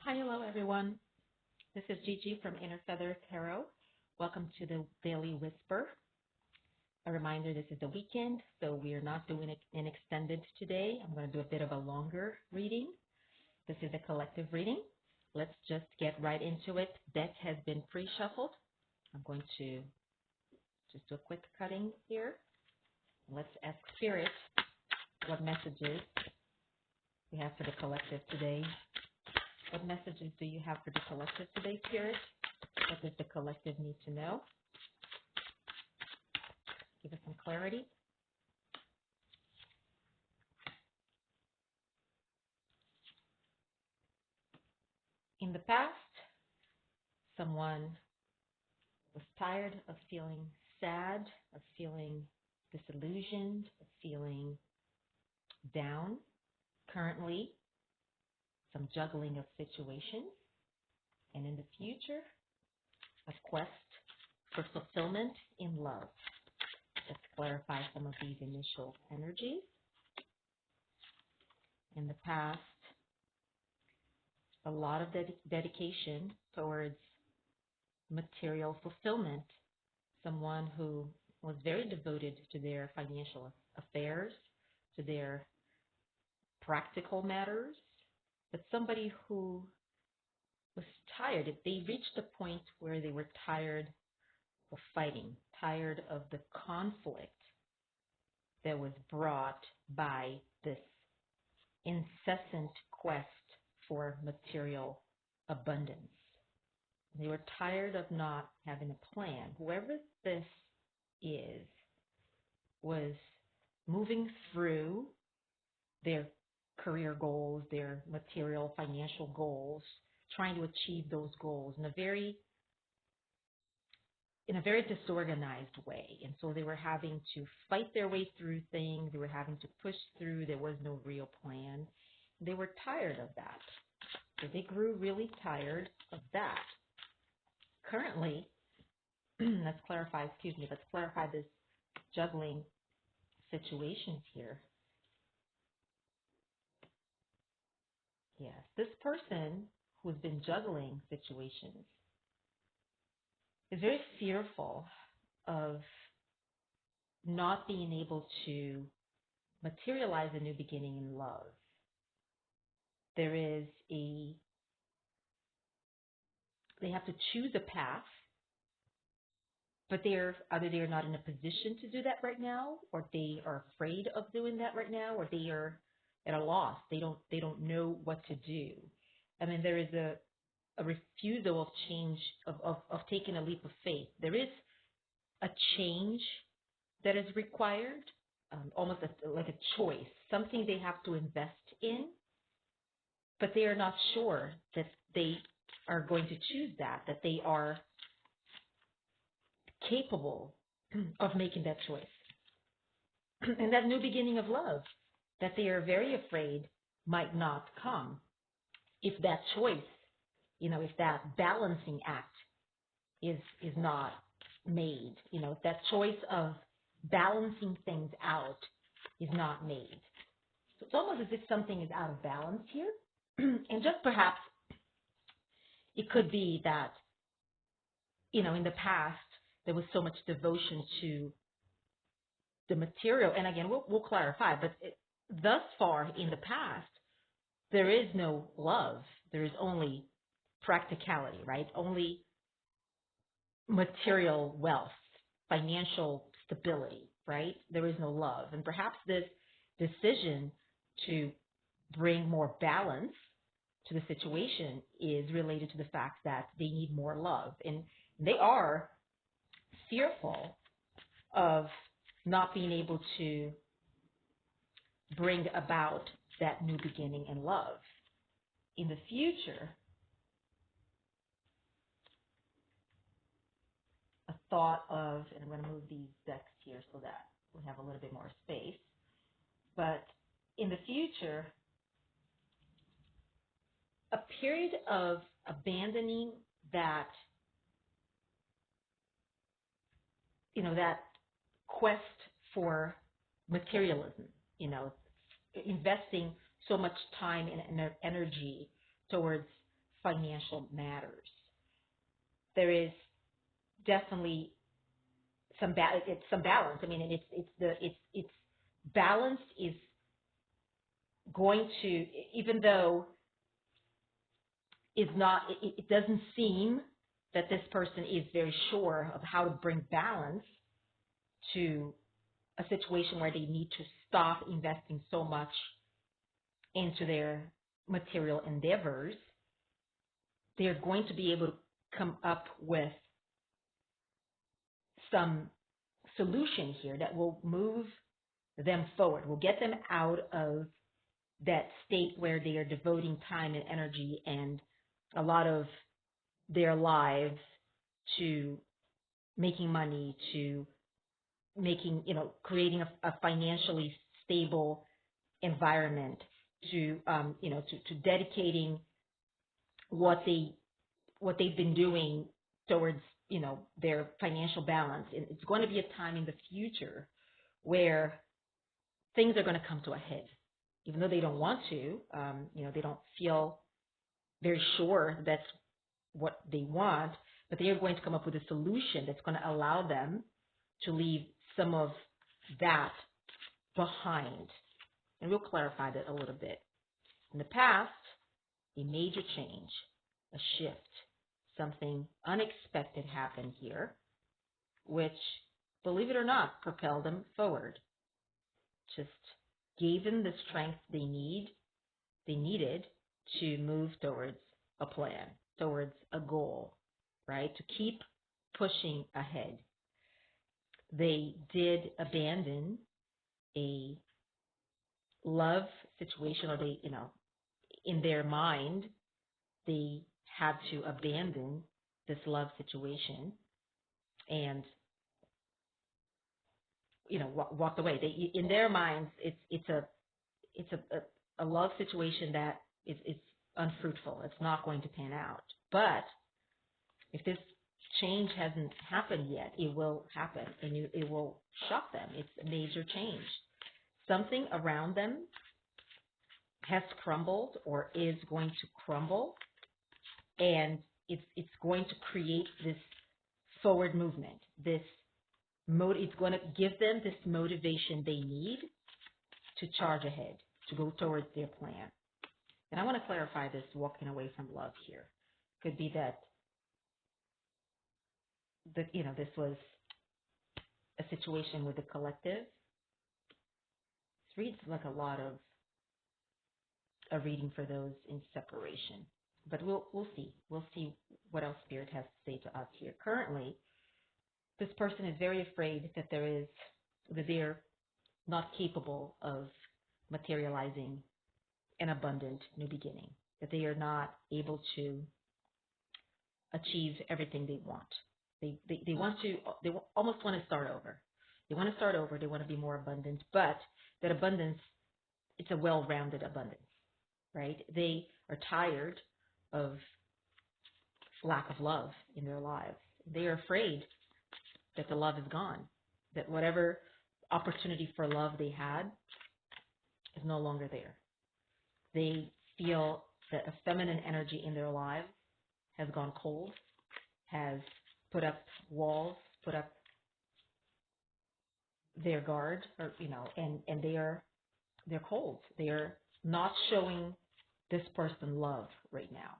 Hi, hello everyone. This is Gigi from Inner Feather Tarot. Welcome to the Daily Whisper. A reminder, this is the weekend, so we are not doing an extended today. I'm going to do a bit of a longer reading. This is a collective reading. Let's just get right into it. Deck has been pre-shuffled. I'm going to just do a quick cutting here. Let's ask Spirit what messages we have for the collective today. What messages do you have for the collective today, Spirit? What does the collective need to know? Give us some clarity. In the past, someone was tired of feeling sad, of feeling disillusioned, of feeling down. Currently, some juggling of situations. And in the future, a quest for fulfillment in love. Let's clarify some of these initial energies. In the past, a lot of dedication towards material fulfillment. Someone who was very devoted to their financial affairs, to their practical matters, but somebody who was tired. If they reached a point where they were tired of fighting, tired of the conflict that was brought by this incessant quest for material abundance. They were tired of not having a plan. Whoever this is was moving through their career goals, their material, financial goals, trying to achieve those goals in a very disorganized way. And so they were having to fight their way through things. They were having to push through. There was no real plan. They were tired of that. So they grew really tired of that. Currently, let's clarify this juggling situations here. Yes, this person who's been juggling situations is very fearful of not being able to materialize a new beginning in love. They have to choose a path, but they're not in a position to do that right now, or they are afraid of doing that right now, or they are at a loss. They don't know what to do. I mean, there is a refusal of change, of taking a leap of faith. There is a change that is required, almost like a choice, something they have to invest in, but they are not sure that they are going to choose that they are capable of making that choice. And that new beginning of love that they are very afraid might not come if that choice, if that balancing act is not made, if that choice of balancing things out is not made. So it's almost as if something is out of balance here. And just perhaps it could be that, in the past, there was so much devotion to the material. And again, we'll clarify, but thus far in the past, there is no love. There is only practicality, right? Only material wealth, financial stability, right? There is no love. And perhaps this decision to bring more balance to the situation is related to the fact that they need more love. And they are fearful of not being able to bring about that new beginning in love. In the future, a thought of, and I'm going to move these decks here so that we have a little bit more space, but in the future, a period of abandoning that, that quest for materialism, investing so much time and energy towards financial matters. There is definitely some balance. I mean, and it's balance is going to, even though is not, it doesn't seem that this person is very sure of how to bring balance to a situation where they need to stop investing so much into their material endeavors. They're going to be able to come up with some solution here that will move them forward, will get them out of that state where they are devoting time and energy and a lot of their lives to making money, to making, creating a financially stable environment, to, to dedicating what they've been doing towards, their financial balance. And it's going to be a time in the future where things are going to come to a head, even though they don't want to. They don't feel very sure that's what they want, but they are going to come up with a solution that's going to allow them to leave some of that behind. And we'll clarify that a little bit. In the past, a major change, a shift, something unexpected happened here, which, believe it or not, propelled them forward. Just gave them the strength they needed to move towards a plan, towards a goal, right? To keep pushing ahead. They did abandon a love situation, or they, in their mind, they had to abandon this love situation and, walked away. They, in their minds, it's a love situation that is unfruitful. It's not going to pan out. But if this change hasn't happened yet, it will happen, and it will shock them. It's a major change. Something around them has crumbled or is going to crumble, and it's going to create this forward movement. It's going to give them this motivation they need to charge ahead, to go towards their plan. And I want to clarify this walking away from love here. Could be that this was a situation with the collective. This reads like a lot of a reading for those in separation. But we'll see. We'll see what else Spirit has to say to us here. Currently, this person is very afraid that they're not capable of materializing an abundant new beginning, that they are not able to achieve everything they want. They almost want to start over. They want to start over. They want to be more abundant, but that abundance, it's a well-rounded abundance, right? They are tired of lack of love in their lives. They are afraid that the love is gone, that whatever opportunity for love they had is no longer there. They feel that a feminine energy in their lives has gone cold, has put up walls, put up their guard, or and they're cold. They are not showing this person love right now.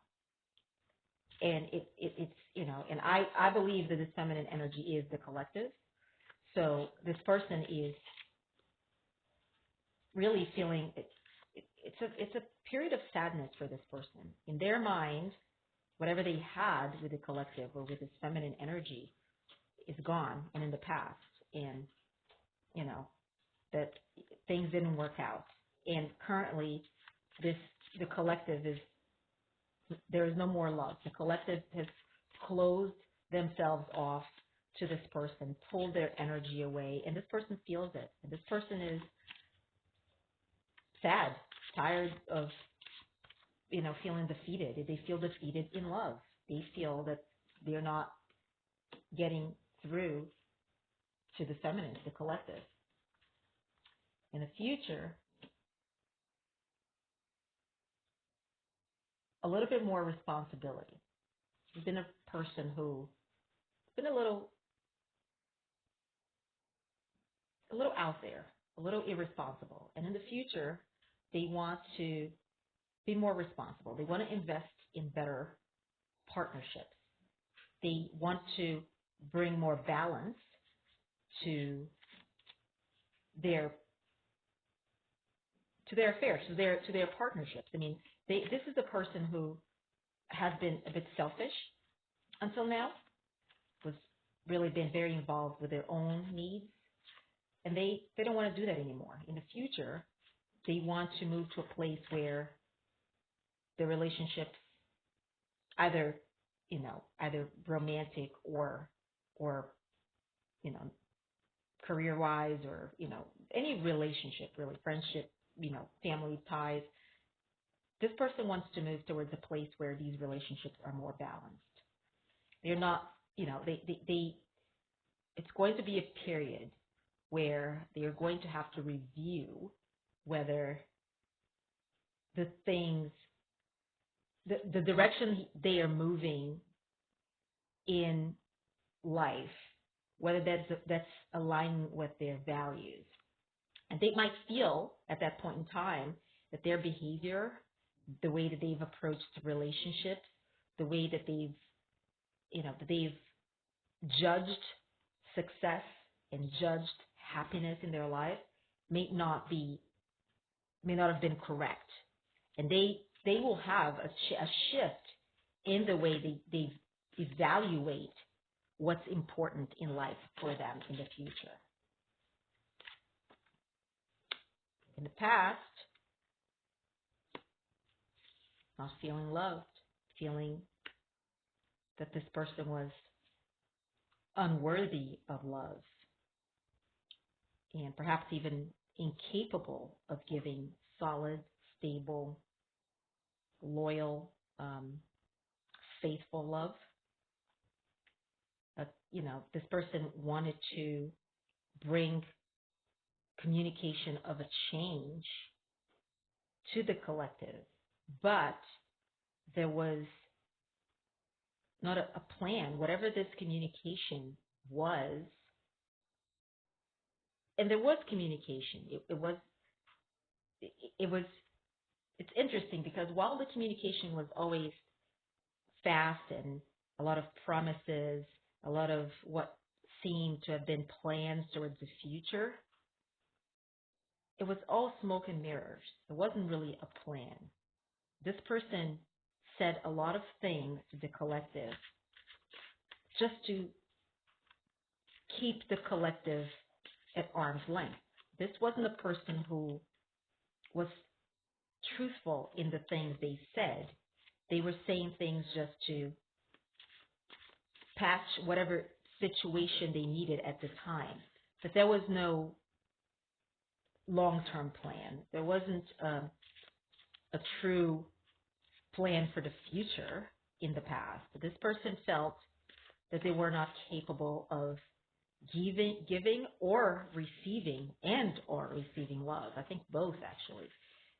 And it's and I believe that this feminine energy is the collective. So this person is really feeling it's a period of sadness for this person. In their mind, whatever they had with the collective or with this feminine energy is gone and in the past, and that things didn't work out. And currently, the collective there is no more love. The collective has closed themselves off to this person, pulled their energy away, and this person feels it. And this person is sad, tired of feeling defeated. They feel defeated in love. They feel that they're not getting through to the feminine, the collective. In the future, a little bit more responsibility. You've been a person who's been a little out there, a little irresponsible. And in the future, they want to be more responsible. They want to invest in better partnerships. They want to bring more balance to their affairs, to their partnerships. I mean, this is a person who has been a bit selfish until now, was really been very involved with their own needs, and they don't want to do that anymore. In the future, they want to move to a place where the relationships, either either romantic or career wise, or any relationship, really, friendship, family ties. This person wants to move towards a place where these relationships are more balanced. They're not, they it's going to be a period where they are going to have to review whether the things, the direction they are moving in life, whether that's aligning with their values. And they might feel at that point in time that their behavior, the way that they've approached relationships, the way that they've judged success and judged happiness in their life may not have been correct. And they will have a shift in the way they evaluate what's important in life for them in the future. In the past, not feeling loved, feeling that this person was unworthy of love, and perhaps even incapable of giving solid, stable, loyal, faithful love. This person wanted to bring communication of a change to the collective, but there was not a plan. Whatever this communication was, and there was communication. It's interesting because while the communication was always fast and a lot of promises, a lot of what seemed to have been plans towards the future, it was all smoke and mirrors. It wasn't really a plan. This person said a lot of things to the collective just to keep the collective at arm's length. This wasn't a person who was truthful in the things they said. They were saying things just to patch whatever situation they needed at the time. But there was no long-term plan. There wasn't a true plan for the future in the past. But this person felt that they were not capable of giving or receiving love. I think both, actually.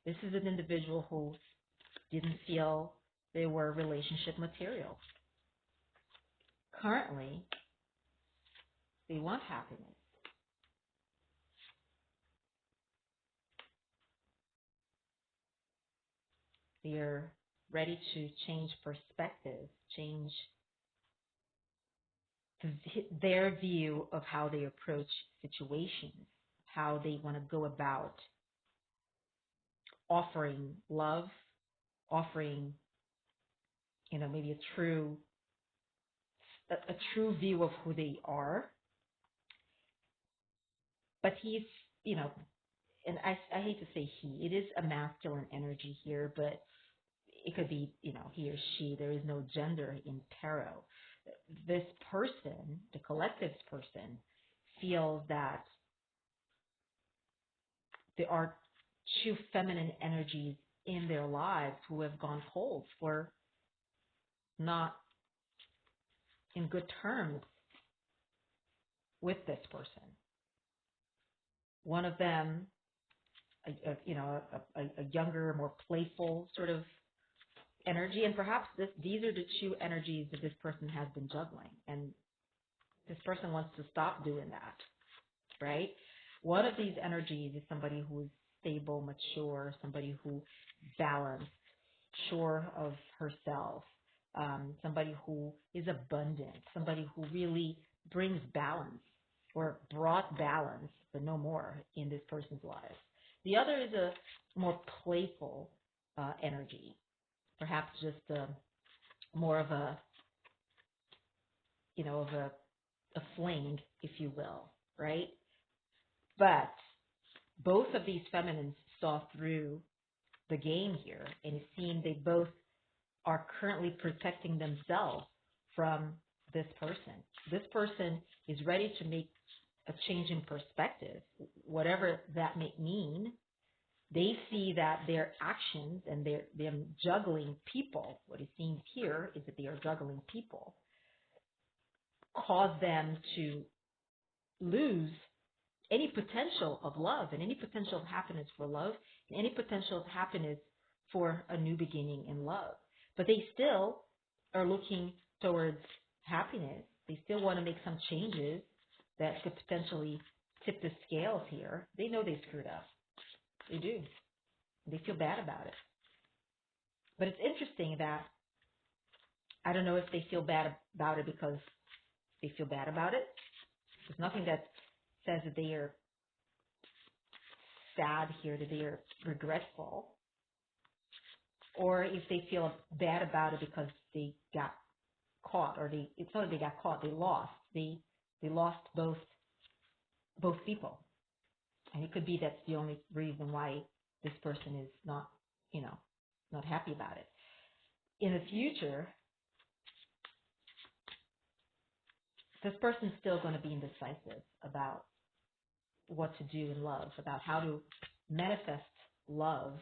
This is an individual who didn't feel they were relationship material. Currently, they want happiness. They're ready to change perspective, change their view of how they approach situations, how they want to go about offering love, offering, maybe a true view of who they are. But he's, and I hate to say he, it is a masculine energy here, but it could be, he or she. There is no gender in tarot. This person, the collective's person, feels that there are two feminine energies in their lives who have gone cold, for not in good terms with this person. One of them, a younger, more playful sort of energy, and perhaps these are the two energies that this person has been juggling, and this person wants to stop doing that, right? One of these energies is somebody who is stable, mature, somebody who balanced, sure of herself, somebody who is abundant, somebody who really brings balance or brought balance, but no more in this person's life. The other is a more playful energy, perhaps just more of a, of a fling, if you will, right? But both of these feminines saw through the game here, and it seemed they both are currently protecting themselves from this person. This person is ready to make a change in perspective, whatever that may mean. They see that their actions and them juggling people, what it seems here is that they are juggling people, cause them to lose any potential of love and any potential of happiness for love and any potential of happiness for a new beginning in love. But they still are looking towards happiness. They still want to make some changes that could potentially tip the scales here. They know they screwed up. They do. They feel bad about it. But it's interesting that I don't know if they feel bad about it because they feel bad about it. There's nothing that says that they are sad here, that they are regretful, or if they feel bad about it because they got caught, or it's not that they got caught, they lost. They lost both people. And it could be that's the only reason why this person is not, not happy about it. In the future, this person's still going to be indecisive about what to do in love, about how to manifest love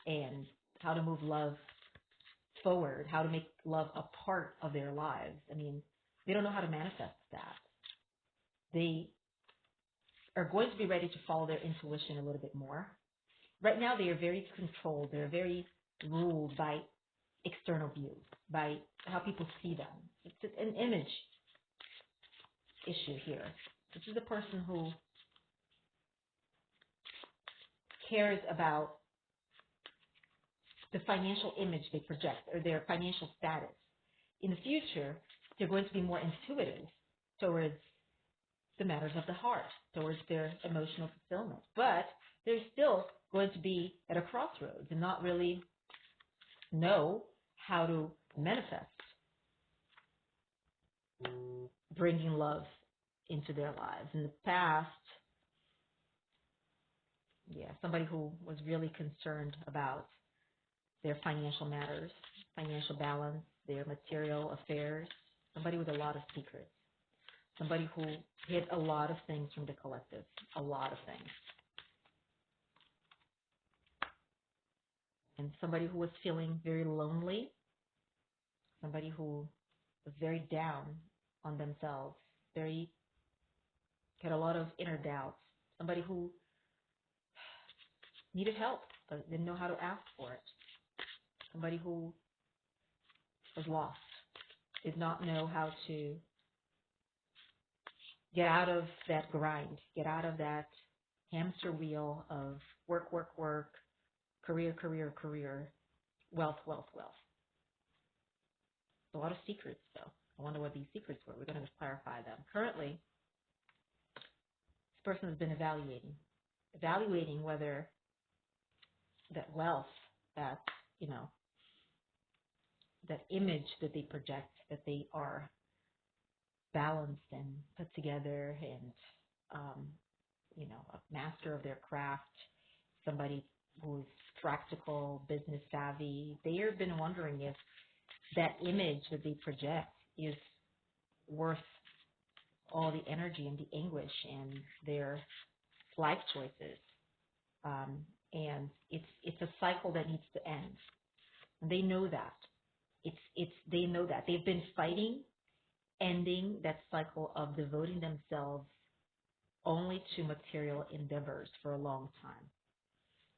and how to move love forward, how to make love a part of their lives. I mean, they don't know how to manifest that. They are going to be ready to follow their intuition a little bit more. Right now, they are very controlled. They're very ruled by external views, by how people see them. It's an image issue here. This is a person who cares about the financial image they project or their financial status. In the future, they're going to be more intuitive towards the matters of the heart, towards their emotional fulfillment. But they're still going to be at a crossroads and not really know how to manifest bringing love into their lives. In the past, somebody who was really concerned about their financial matters, financial balance, their material affairs, somebody with a lot of secrets, somebody who hid a lot of things from the collective, a lot of things. And somebody who was feeling very lonely, somebody who was very down on themselves, had a lot of inner doubts, somebody who needed help but didn't know how to ask for it, somebody who was lost, did not know how to get out of that grind, get out of that hamster wheel of work, work, work, career, career, career, wealth, wealth, wealth. A lot of secrets, though. I wonder what these secrets were. We're going to clarify them. Currently, this person has been evaluating whether that wealth, that, that image that they project, that they are balanced and put together and, a master of their craft, somebody who's practical, business savvy. They have been wondering if that image that they project is worth all the energy and the anguish and their life choices. And it's a cycle that needs to end. And they know that. They know that. They've been fighting ending that cycle of devoting themselves only to material endeavors for a long time.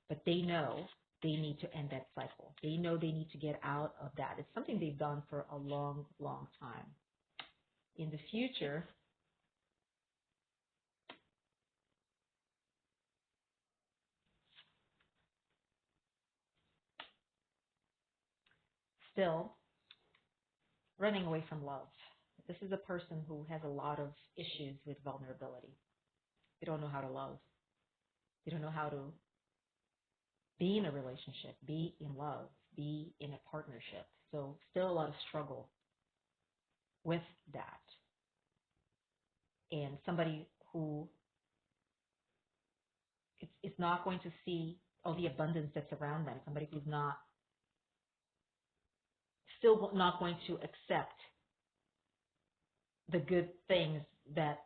But they know they need to end that cycle. They know they need to get out of that. It's something they've done for a long, long time. In the future, still running away from love. This is a person who has a lot of issues with vulnerability. They don't know how to love. They don't know how to be in a relationship, be in love, be in a partnership. So still a lot of struggle with that. And somebody who is not going to see all the abundance that's around them, somebody who's not still not going to accept the good things that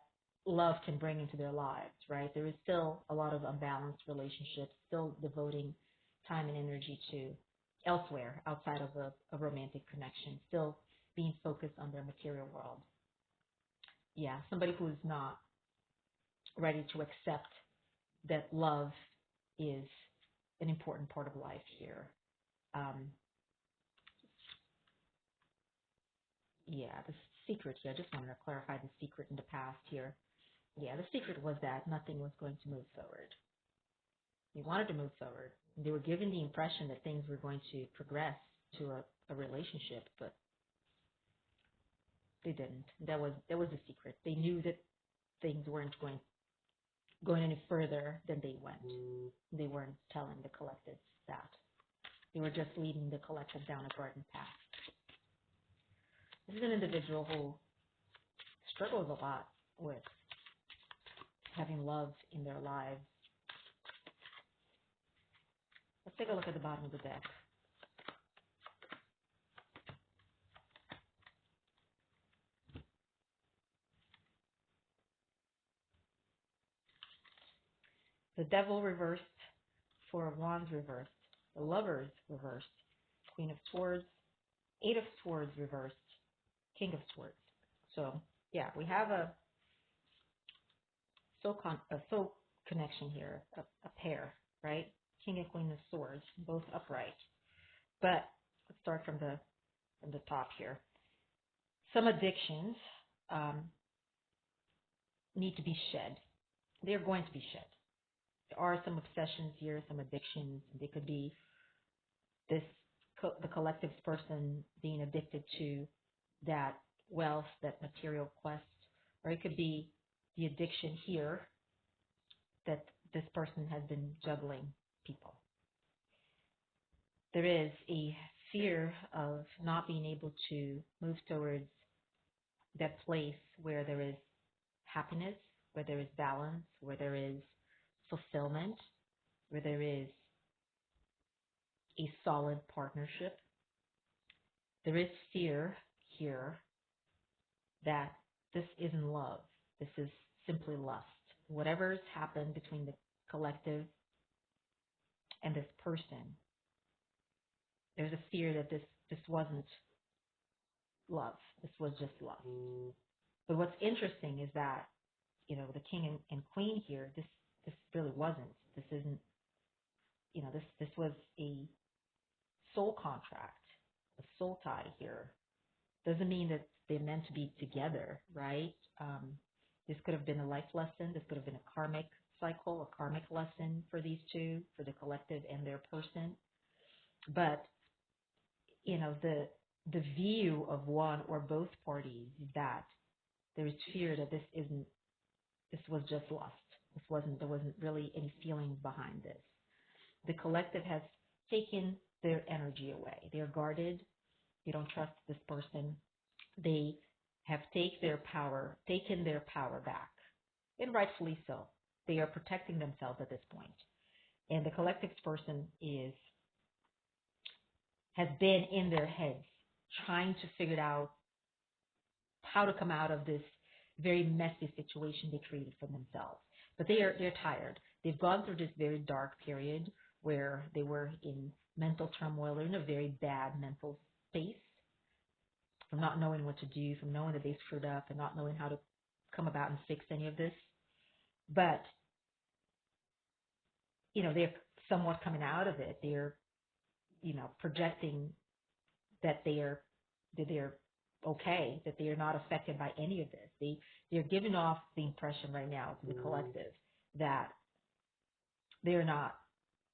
love can bring into their lives, right? There is still a lot of unbalanced relationships, still devoting time and energy to elsewhere outside of a romantic connection, still being focused on their material world. Yeah, somebody who is not ready to accept that love is an important part of life here. Um, yeah, the secret here, I just wanted to clarify the secret in the past here. Yeah, the secret was that nothing was going to move forward. They wanted to move forward. They were given the impression that things were going to progress to a relationship, but they didn't. That was the secret. They knew that things weren't going any further than they went. They weren't telling the collective that. They were just leading the collective down a garden path. This is an individual who struggles a lot with having love in their lives. Let's take a look at the bottom of the deck. The Devil reversed, Four of Wands reversed, the Lovers reversed, Queen of Swords, Eight of Swords reversed, King of Swords. So, yeah, we have a soul connection here, a pair, right? King and Queen of Swords, both upright. But let's start from the top here. Some addictions need to be shed. They're going to be shed. There are some obsessions here, some addictions. They could be the collective person being addicted to that wealth, that material quest, or it could be the addiction here that this person has been juggling people. There is a fear of not being able to move towards that place where there is happiness, where there is balance, where there is fulfillment, where there is a solid partnership. There is fear here that this isn't love. This is simply lust. Whatever's happened between the collective and this person, there's a fear that this wasn't love. This was just lust. But what's interesting is that, the king and queen here, this really wasn't. This isn't, this was a soul contract, a soul tie here. Doesn't mean that they're meant to be together, right? This could have been a life lesson. This could have been a karmic cycle, a karmic lesson for these two, for the collective and their person. But, the view of one or both parties is that there is fear that this was just lust. There wasn't really any feelings behind this. The collective has taken their energy away. They're guarded. They don't trust this person. They have taken their power back, and rightfully so. They are protecting themselves at this point. And the collective person has been in their heads trying to figure out how to come out of this very messy situation they created for themselves. But they're tired. They've gone through this very dark period where they were in mental turmoil. They're in a very bad mental space, from not knowing what to do, from knowing that they screwed up and not knowing how to come about and fix any of this. But, they're somewhat coming out of it. They're projecting that they're okay, that they are not affected by any of this. They're giving off the impression right now to the collective that they're not,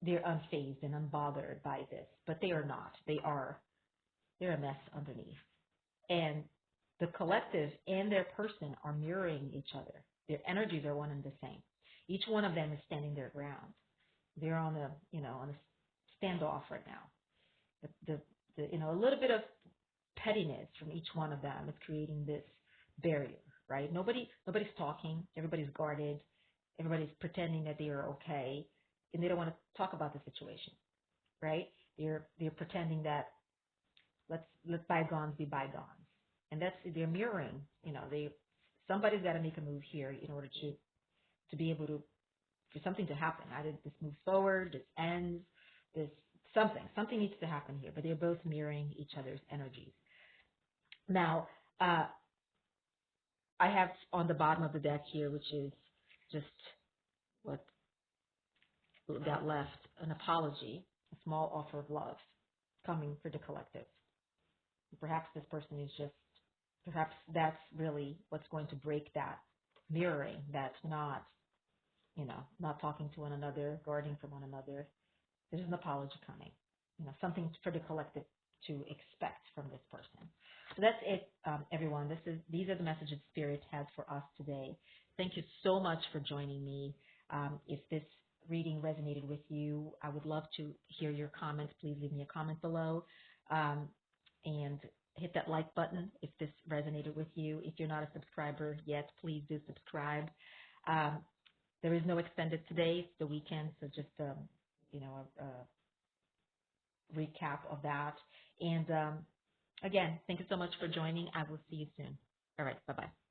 they're unfazed and unbothered by this, but they are not. They're a mess underneath. And the collective and their person are mirroring each other. Their energies are one and the same. Each one of them is standing their ground. They're on a standoff right now. A little bit of pettiness from each one of them is creating this barrier, right? Nobody's talking. Everybody's guarded. Everybody's pretending that they are okay, and they don't want to talk about the situation, right? They're pretending that let bygones be bygones, and they're mirroring. Somebody's got to make a move here in order to be able to for something to happen. Either this moves forward, this ends, this something needs to happen here. But they're both mirroring each other's energies. Now, I have on the bottom of the deck here, which is just what got left, an apology, a small offer of love coming for the collective. Perhaps this person is perhaps that's really what's going to break that mirroring, that's not talking to one another, guarding from one another. There's an apology coming, something for the collective to expect from this person. So that's it, everyone. These are the messages Spirit has for us today. Thank you so much for joining me. If this reading resonated with you, I would love to hear your comments. Please leave me a comment below, and hit that like button if this resonated with you. If you're not a subscriber yet, please do subscribe. There is no extended today. It's the weekend, so just a recap of that. And again, thank you so much for joining. I will see you soon. All right, bye-bye.